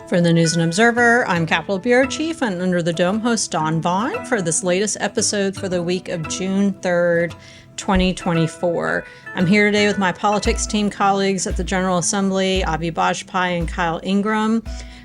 For the News and Observer, I'm Capitol Bureau Chief and Under the Dome host Dawn Vaughan for this latest episode for the week of June 3rd, 2024. I'm here today with my politics team colleagues at the General Assembly, Avi Bajpai and Kyle Ingram.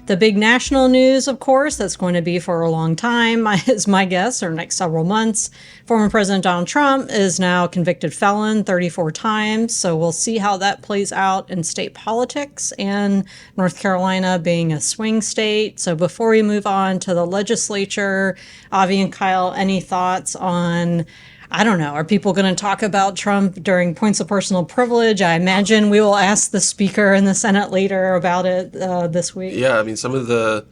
The big national news, of course, that's going to be for a long time, is my guess, or next several months. Former President Donald Trump is now a convicted felon 34 times, so we'll see how that plays out in state politics, and North Carolina being a swing state. So before we move on to the legislature, Avi and Kyle, any thoughts on, I don't know, are people going to talk about Trump during points of personal privilege? I imagine we will ask the Speaker in the Senate later about it this week. Yeah, I mean, some of the,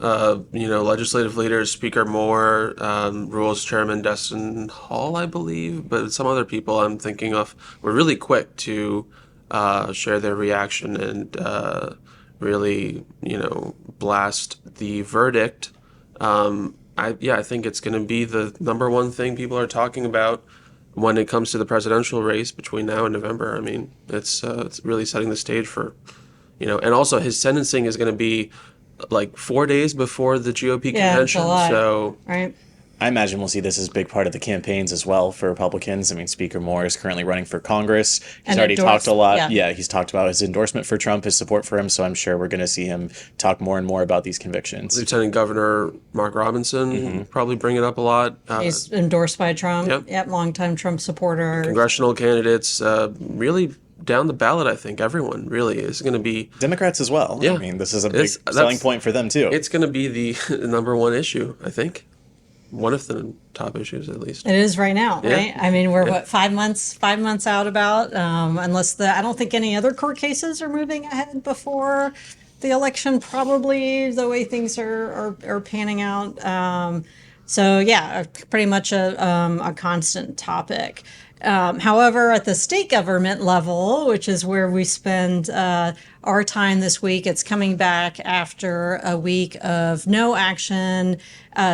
legislative leaders, Speaker Moore, Rules Chairman Destin Hall, I believe, but some other people I'm thinking of were really quick to share their reaction and really, blast the verdict. I think it's going to be the number one thing people are talking about when it comes to the presidential race between now and November. I mean, it's really setting the stage for, and also his sentencing is going to be like 4 days before the GOP convention. July, so right. I imagine we'll see this as a big part of the campaigns as well for Republicans. I mean, Speaker Moore is currently running for Congress. He's already talked a lot. Yeah, he's talked about his endorsement for Trump, his support for him. So I'm sure we're going to see him talk more and more about these convictions. Lieutenant Governor Mark Robinson probably bring it up a lot. He's endorsed by Trump. Yep, longtime Trump supporter. Congressional candidates, really down the ballot, I think everyone really is going to be. Democrats as well. Yeah. I mean, this is a big selling point for them too. It's going to be the number one issue, I think. One of the top issues, at least. It is right now, right? Yeah. I mean, we're 5 months out about, unless I don't think any other court cases are moving ahead before the election, probably the way things are panning out. Pretty much a constant topic. However, at the state government level, which is where we spend our time this week, it's coming back after a week of no action.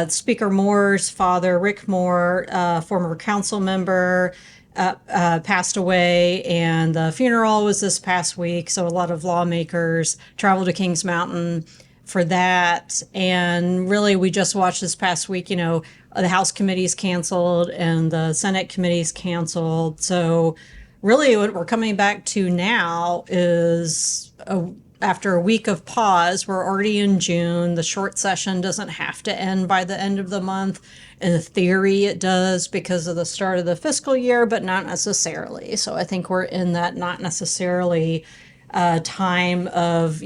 Speaker Moore's father, Rick Moore, former council member, passed away, and the funeral was this past week. So a lot of lawmakers traveled to Kings Mountain for that. And really, we just watched this past week, the House committee's canceled and the Senate committee's canceled. So really what we're coming back to now is after a week of pause, we're already in June. The short session doesn't have to end by the end of the month. In theory, it does because of the start of the fiscal year, but not necessarily. So I think we're in that not necessarily time of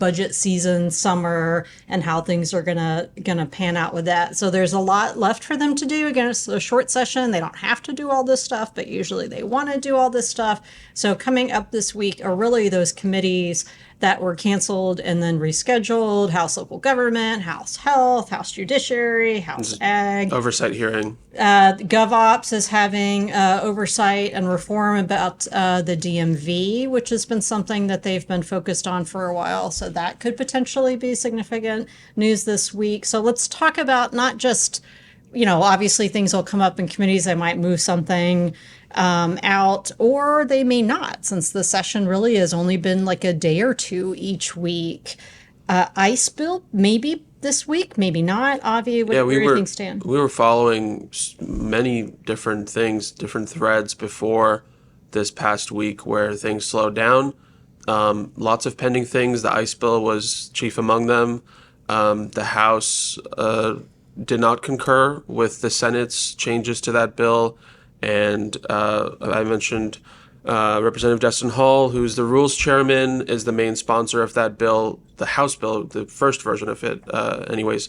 budget season, summer, and how things are gonna pan out with that. So there's a lot left for them to do. Again, it's a short session. They don't have to do all this stuff, but usually they want to do all this stuff. So coming up this week are really those committees that were canceled and then rescheduled: House Local Government, House Health, House Judiciary, House Ag. Oversight hearing. GovOps is having oversight and reform about the DMV, which has been something that they've been focused on for a while. So that could potentially be significant news this week. So let's talk about not just, obviously things will come up in committees. They might move something out, or they may not, since the session really has only been like a day or two each week. ICE bill, maybe this week, maybe not. Avi, where do you think stand? We were following many different things, different threads before this past week where things slowed down. Lots of pending things. The ICE bill was chief among them. The House did not concur with the Senate's changes to that bill. And I mentioned Representative Destin Hall, who's the Rules Chairman, is the main sponsor of that bill, the House bill, the first version of it, anyways.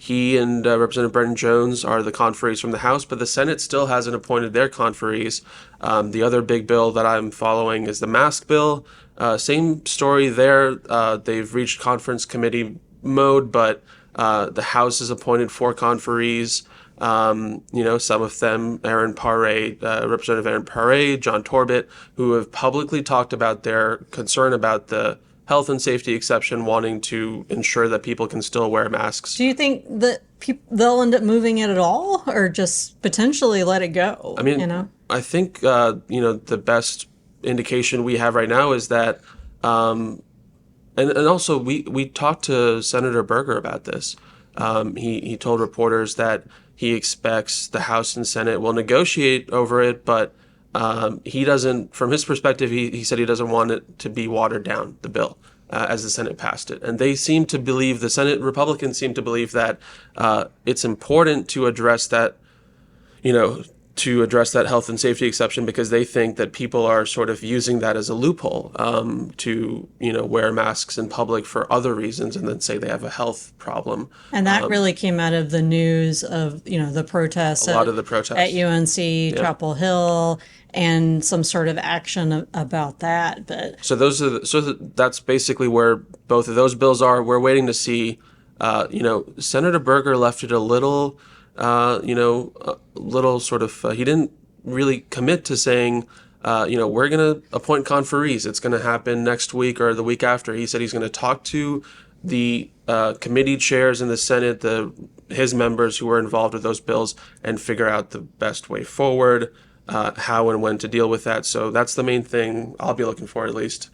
He and Representative Brendan Jones are the conferees from the House, but the Senate still hasn't appointed their conferees. The other big bill that I'm following is the mask bill. Same story there. They've reached conference committee mode, but the House has appointed 4 conferees. Some of them, Representative Aaron Paré, John Torbett, who have publicly talked about their concern about the health and safety exception, wanting to ensure that people can still wear masks. Do you think that they'll end up moving it at all, or just potentially let it go? I mean, I think, the best indication we have right now is that And also, we talked to Senator Berger about this. He told reporters that he expects the House and Senate will negotiate over it, but he doesn't, from his perspective, he said he doesn't want it to be watered down, the bill, as the Senate passed it. And they seem to believe, the Senate Republicans seem to believe that it's important to address that, to address that health and safety exception, because they think that people are sort of using that as a loophole to, wear masks in public for other reasons and then say they have a health problem. And that really came out of the news of, the protests. A lot of the protests. At UNC, Chapel Hill, and some sort of action about that. But so that's basically where both of those bills are. We're waiting to see, Senator Berger left it a little, little sort of, he didn't really commit to saying, we're going to appoint conferees. It's going to happen next week or the week after. He said he's going to talk to the committee chairs in the Senate, his members who were involved with those bills, and figure out the best way forward, how and when to deal with that. So that's the main thing I'll be looking for, at least.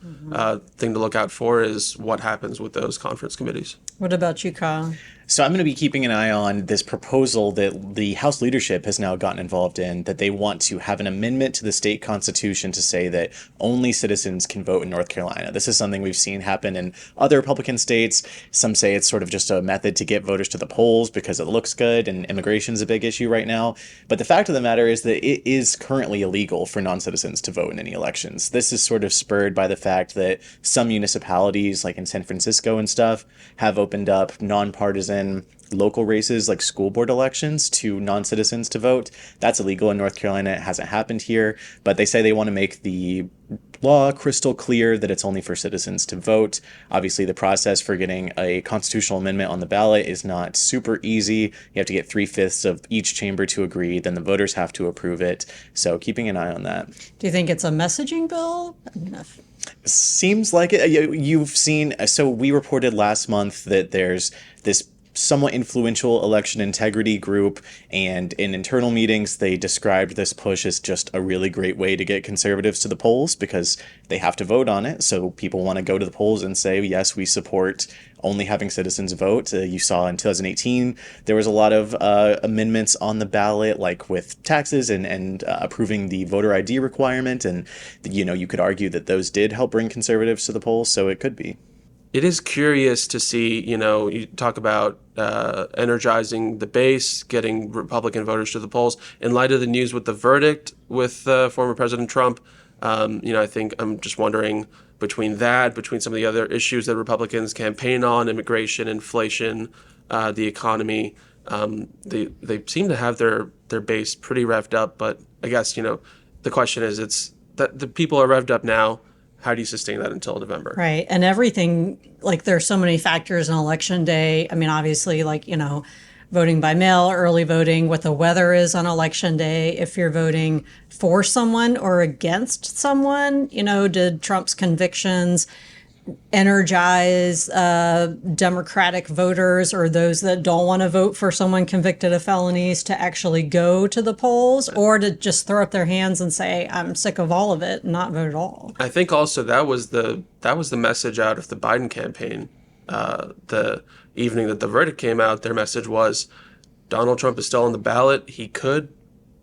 Thing to look out for is what happens with those conference committees. What about you, Kyle? So I'm going to be keeping an eye on this proposal that the House leadership has now gotten involved in, that they want to have an amendment to the state constitution to say that only citizens can vote in North Carolina. This is something we've seen happen in other Republican states. Some say it's sort of just a method to get voters to the polls because it looks good, and immigration is a big issue right now. But the fact of the matter is that it is currently illegal for non-citizens to vote in any elections. This is sort of spurred by the fact that some municipalities, like in San Francisco and stuff, have opened up nonpartisan local races like school board elections to non-citizens to vote. That's illegal in North Carolina. It hasn't happened here, but they say they want to make the law crystal clear that it's only for citizens to vote. Obviously, the process for getting a constitutional amendment on the ballot is not super easy. You have to get 3/5 of each chamber to agree, then the voters have to approve it. So keeping an eye on that. Do you think it's a messaging bill? Seems like it. You've seen, so we reported last month that there's this somewhat influential election integrity group, and in internal meetings they described this push as just a really great way to get conservatives to the polls because they have to vote on it. So people want to go to the polls and say, yes, we support only having citizens vote. You saw in 2018 there was a lot of amendments on the ballot, like with taxes and approving the voter ID requirement, and you could argue that those did help bring conservatives to the polls, so it could be. It is curious to see, you talk about energizing the base, getting Republican voters to the polls. In light of the news with the verdict with former President Trump, I think I'm just wondering between some of the other issues that Republicans campaign on, immigration, inflation, the economy, they seem to have their base pretty revved up. But I guess, the question is, it's that the people are revved up now. How do you sustain that until November? Right. And everything, like there's so many factors on election day. I mean, obviously, voting by mail, early voting, what the weather is on election day, if you're voting for someone or against someone, did Trump's convictions energize Democratic voters or those that don't want to vote for someone convicted of felonies to actually go to the polls, or to just throw up their hands and say, I'm sick of all of it and not vote at all? I think also that was the message out of the Biden campaign. The evening that the verdict came out, their message was Donald Trump is still on the ballot. He could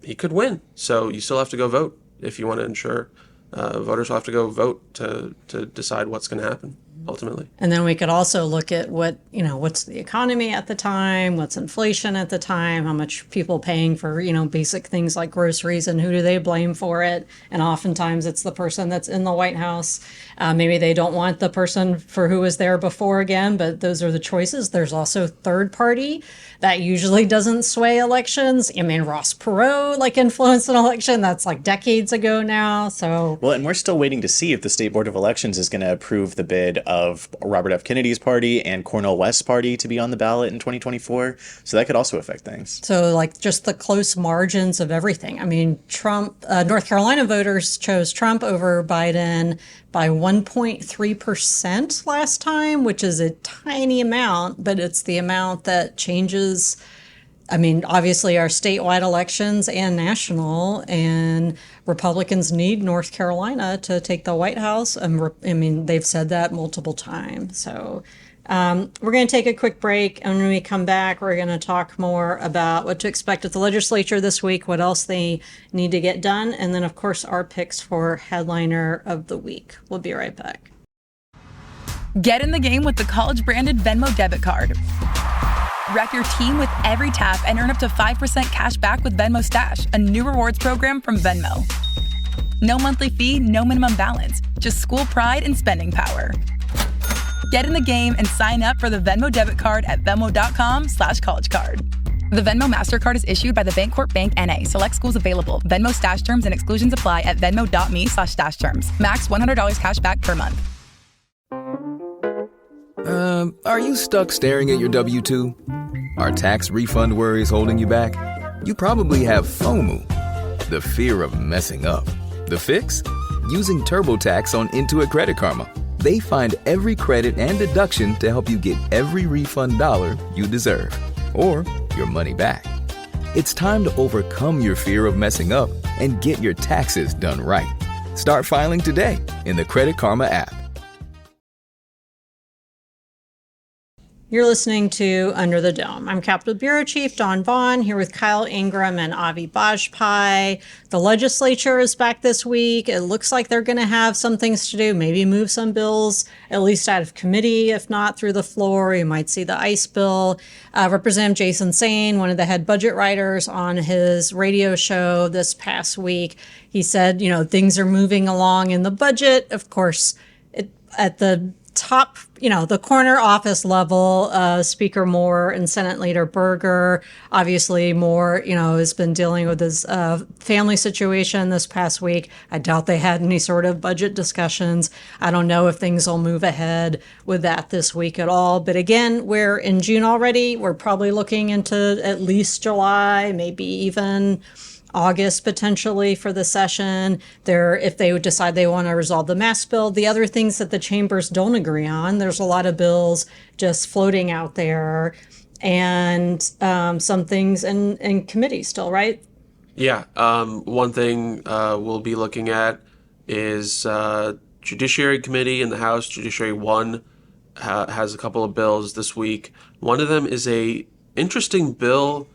win. So you still have to go vote if you want to ensure voters will have to go vote to decide what's going to happen ultimately. And then we could also look at what's the economy at the time, what's inflation at the time, how much people paying for, basic things like groceries, and who do they blame for it? And oftentimes it's the person that's in the White House. Maybe they don't want the person for who was there before again, but those are the choices. There's also third party that usually doesn't sway elections. I mean, Ross Perot influenced an election that's decades ago now. So well, and we're still waiting to see if the State Board of Elections is going to approve the bid of Robert F. Kennedy's party and Cornel West's party to be on the ballot in 2024. So that could also affect things. So just the close margins of everything. I mean, Trump, North Carolina voters chose Trump over Biden by 1.3% last time, which is a tiny amount, but it's the amount that changes I mean, obviously our statewide elections and national, and Republicans need North Carolina to take the White House. I mean, they've said that multiple times. So we're going to take a quick break, and when we come back, we're going to talk more about what to expect at the legislature this week, what else they need to get done, and then, of course, our picks for headliner of the week. We'll be right back. Get in the game with the college-branded Venmo debit card. Rep your team with every tap and earn up to 5% cash back with Venmo Stash, a new rewards program from Venmo. No monthly fee, no minimum balance, just school pride and spending power. Get in the game and sign up for the Venmo debit card at venmo.com/collegecard. The Venmo MasterCard is issued by the Bancorp Bank N.A. Select schools available. Venmo Stash terms and exclusions apply at venmo.me/stash terms. Max $100 cash back per month. Are you stuck staring at your W-2? Are tax refund worries holding you back? You probably have FOMO, the fear of messing up. The fix? Using TurboTax on Intuit Credit Karma. They find every credit and deduction to help you get every refund dollar you deserve, or your money back. It's time to overcome your fear of messing up and get your taxes done right. Start filing today in the Credit Karma app. You're listening to Under the Dome. I'm Capitol Bureau Chief Dawn Vaughan, here with Kyle Ingram and Avi Bajpai. The legislature is back this week. It looks like they're going to have some things to do, maybe move some bills, at least out of committee, if not through the floor. You might see the ICE bill. Representative Jason Sain, one of the head budget writers, on his radio show this past week, he said, things are moving along in the budget. Of course, at the top, the corner office level, Speaker Moore and Senate Leader Berger. Obviously, Moore, has been dealing with his family situation this past week. I doubt they had any sort of budget discussions. I don't know if things will move ahead with that this week at all. But again, we're in June already. We're probably looking into at least July, maybe even August potentially for the session. If they would decide they want to resolve the mask bill, the other things that the chambers don't agree on, there's a lot of bills just floating out there, and some things in committee still, right? Yeah. One thing we'll be looking at is Judiciary Committee in the House. Judiciary 1 has a couple of bills this week. One of them is a interesting bill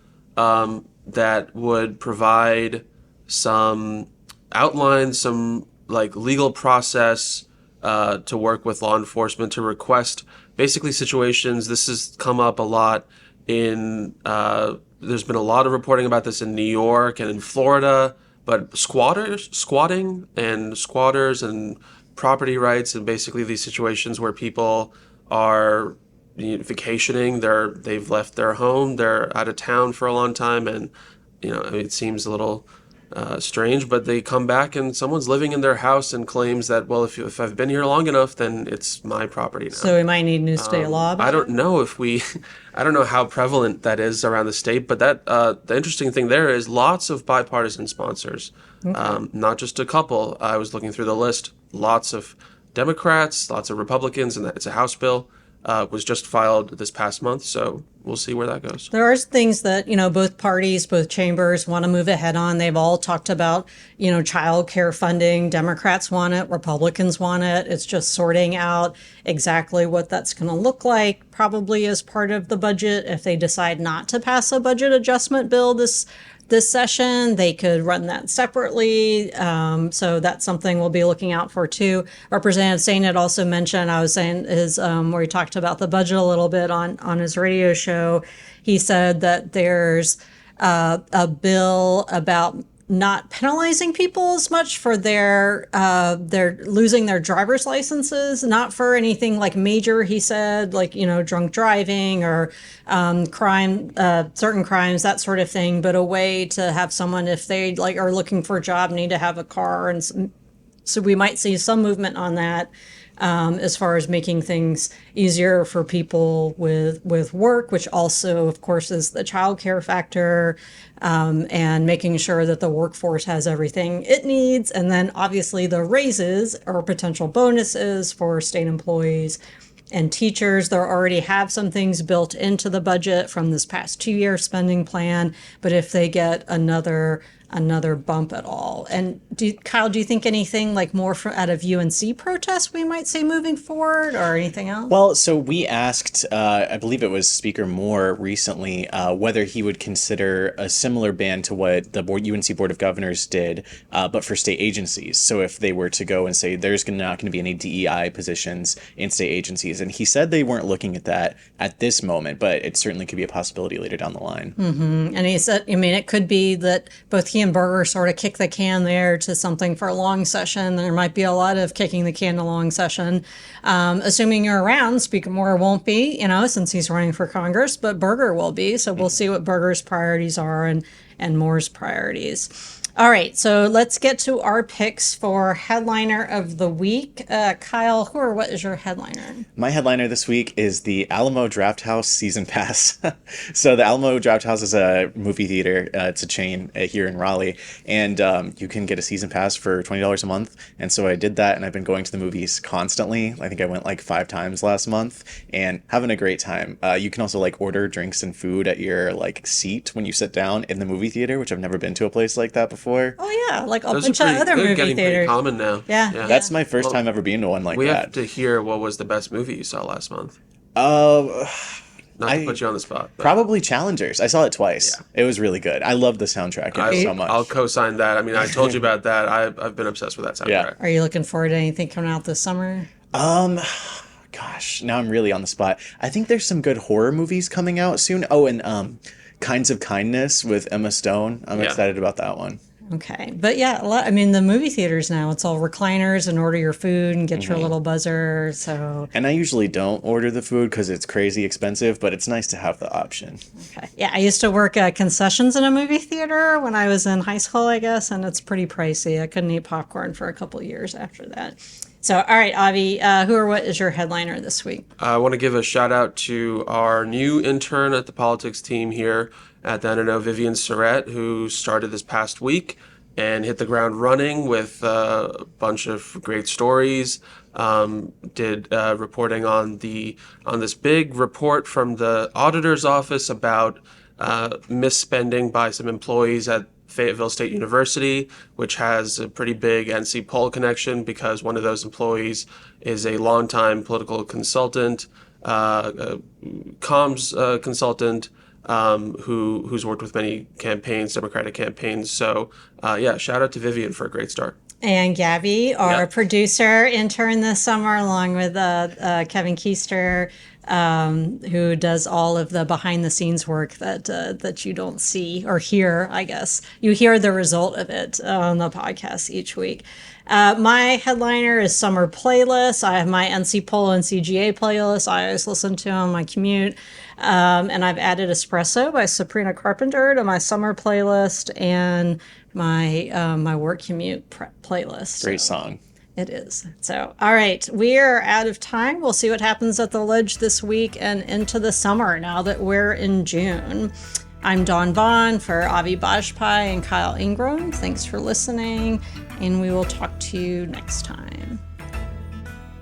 that would provide some outlines, some legal process to work with law enforcement to request basically situations. This has come up a lot in, there's been a lot of reporting about this in New York and in Florida, but squatting and squatters and property rights, and basically these situations where people are vacationing, they've left their home, they're out of town for a long time, and it seems a little strange, but they come back and someone's living in their house and claims that, well, if I've been here long enough, then it's my property now. So we might need new state law. I don't know I don't know how prevalent that is around the state, but that the interesting thing there is lots of bipartisan sponsors, not just a couple. I was looking through the list, lots of Democrats, lots of Republicans, and it's a House bill. Was just filed this past month, so we'll see where that goes. There are things that, both parties, both chambers want to move ahead on. They've all talked about, child care funding. Democrats want it, Republicans want it. It's just sorting out exactly what that's going to look like, probably as part of the budget. If they decide not to pass a budget adjustment bill this session, they could run that separately. So that's something we'll be looking out for too. Representative Sain had also mentioned, I was saying, where he talked about the budget a little bit on his radio show. He said that there's a bill about not penalizing people as much for they're losing their driver's licenses, not for anything major, he said, drunk driving or certain crimes, that sort of thing, but a way to have someone, if they are looking for a job, need to have a car. And so we might see some movement on that. As far as making things easier for people with work, which also, of course, is the child care factor, and making sure that the workforce has everything it needs. And then obviously the raises or potential bonuses for state employees and teachers. They already have some things built into the budget from this past 2-year spending plan, but if they get another bump at all. And Kyle, do you think anything like more out of UNC protests we might see moving forward, or anything else? Well, so we asked, I believe it was Speaker Moore recently, whether he would consider a similar ban to what the UNC Board of Governors did, but for state agencies. So if they were to go and say there's not going to be any DEI positions in state agencies. And he said they weren't looking at that at this moment, but it certainly could be a possibility later down the line. Mm-hmm. And he said, it could be that both he and Berger sort of kick the can there to something for a long session. There might be a lot of kicking the can to long session. Assuming you're around, Speaker Moore won't be, since he's running for Congress, but Berger will be. So we'll see what Berger's priorities are and Moore's priorities. All right, so let's get to our picks for headliner of the week. Kyle, what is your headliner? My headliner this week is the Alamo Drafthouse Season Pass. So the Alamo Drafthouse is a movie theater. It's a chain here in Raleigh, and you can get a season pass for $20 a month. And so I did that, and I've been going to the movies constantly. I think I went like 5 times last month, and having a great time. You can also order drinks and food at your seat when you sit down in the movie theater, which I've never been to a place like that before. Oh yeah, like a bunch of other movie getting theaters. Pretty common now. Yeah. That's my first time ever being to one like we that. We have to hear what was the best movie you saw last month. Not to put you on the spot. But. Probably Challengers. I saw it twice. Yeah. It was really good. I love the soundtrack so much. I'll co-sign that. I told you about that. I've been obsessed with that soundtrack. Yeah. Are you looking forward to anything coming out this summer? Gosh, now I'm really on the spot. I think there's some good horror movies coming out soon. Oh, and Kinds of Kindness with Emma Stone. I'm excited about that one. Okay. But yeah, the movie theaters now, it's all recliners and order your food and get your little buzzer. So. And I usually don't order the food because it's crazy expensive, but it's nice to have the option. Okay. Yeah, I used to work at concessions in a movie theater when I was in high school, I guess, and it's pretty pricey. I couldn't eat popcorn for a couple of years after that. So, all right, Avi, what is your headliner this week? I want to give a shout out to our new intern at the politics team here at the NNO, Vivian Surrett, who started this past week and hit the ground running with a bunch of great stories. Did reporting on this big report from the auditor's office about misspending by some employees at Fayetteville State University, which has a pretty big NC poll connection because one of those employees is a longtime political consultant, comms consultant, who's worked with many campaigns, Democratic campaigns. So, shout out to Vivian for a great start. And Gabby, our producer intern this summer, along with Kevin Keister, who does all of the behind-the-scenes work that you don't see or hear, I guess. You hear the result of it on the podcast each week. My headliner is Summer Playlist. I have my NC Poll and NCGA playlist. I always listen to on my commute. And I've added Espresso by Sabrina Carpenter to my summer playlist and my work commute playlist. Great song. It is. So, all right, we are out of time. We'll see what happens at the Ledge this week and into the summer now that we're in June. I'm Dawn Vaughan for Avi Bajpai and Kyle Ingram. Thanks for listening, and we will talk to you next time.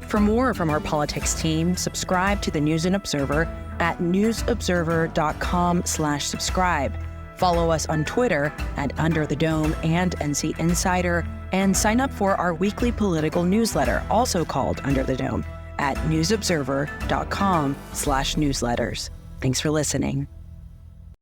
For more from our politics team, subscribe to the News and Observer at newsobserver.com/subscribe. Follow us on Twitter at Under the Dome and NC Insider, and sign up for our weekly political newsletter, also called Under the Dome, at newsobserver.com/newsletters. Thanks for listening.